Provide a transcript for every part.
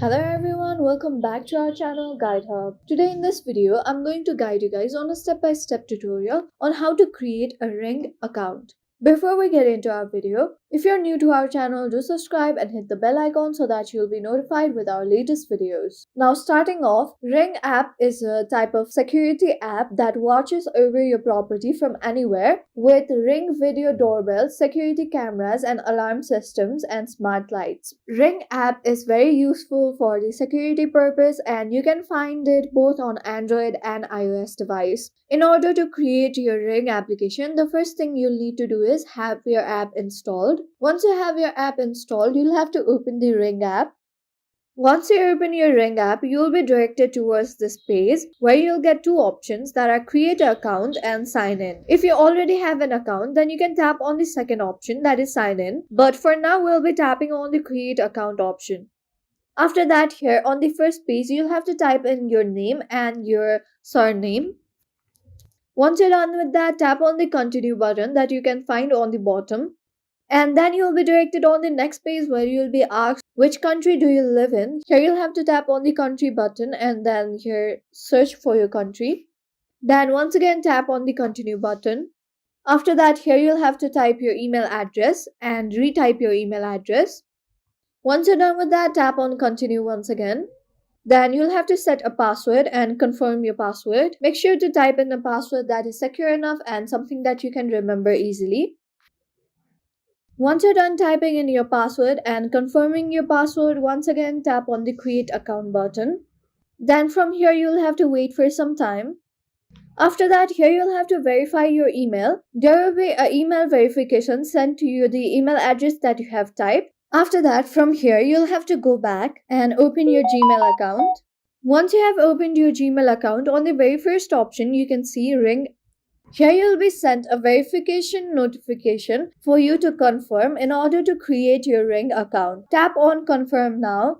Hello everyone, welcome back to our channel Guide Hub. Today in this video, I'm going to guide you guys on a step-by-step tutorial on how to create a Ring account. Before we get into our video, if you're new to our channel, do subscribe and hit the bell icon so that you'll be notified with our latest videos. Now starting off, Ring app is a type of security app that watches over your property from anywhere with Ring video doorbells, security cameras and alarm systems and smart lights. Ring app is very useful for the security purpose and you can find it both on Android and iOS device. In order to create your Ring application, the first thing you'll need to do is have your app installed. Once you have your app installed, you'll have to open the Ring app. Once you open your Ring app, you'll be directed towards this page where you'll get two options that are create an account and sign in. If you already have an account, then you can tap on the second option, that is sign in. But for now, we'll be tapping on the create account option. After that, here on the first page, you'll have to type in your name and your surname. Once you're done with that, tap on the continue button that you can find on the bottom. And then you'll be directed on the next page where you'll be asked which country do you live in. Here you'll have to tap on the country button and then here search for your country. Then once again tap on the continue button. After that, here you'll have to type your email address and retype your email address. Once you're done with that, tap on continue once again. Then you'll have to set a password and confirm your password. Make sure to type in a password that is secure enough and something that you can remember easily. Once you're done typing in your password and confirming your password, once again tap on the create account button. Then from here you'll have to wait for some time. After that, here you'll have to verify your email. There will be an email verification sent to you the email address that you have typed. After that, from here, you'll have to go back and open your Gmail account. Once you have opened your Gmail account, on the very first option, you can see Ring. Here you'll be sent a verification notification for you to confirm in order to create your Ring account. Tap on confirm now.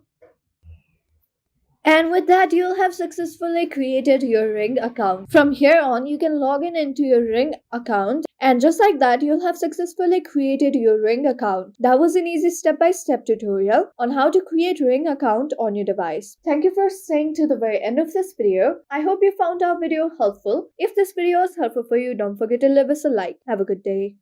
And with that, you'll have successfully created your Ring account. From here on, you can log in into your Ring account. And just like that, you'll have successfully created your Ring account. That was an easy step-by-step tutorial on how to create Ring account on your device. Thank you for staying to the very end of this video. I hope you found our video helpful. If this video was helpful for you, don't forget to leave us a like. Have a good day.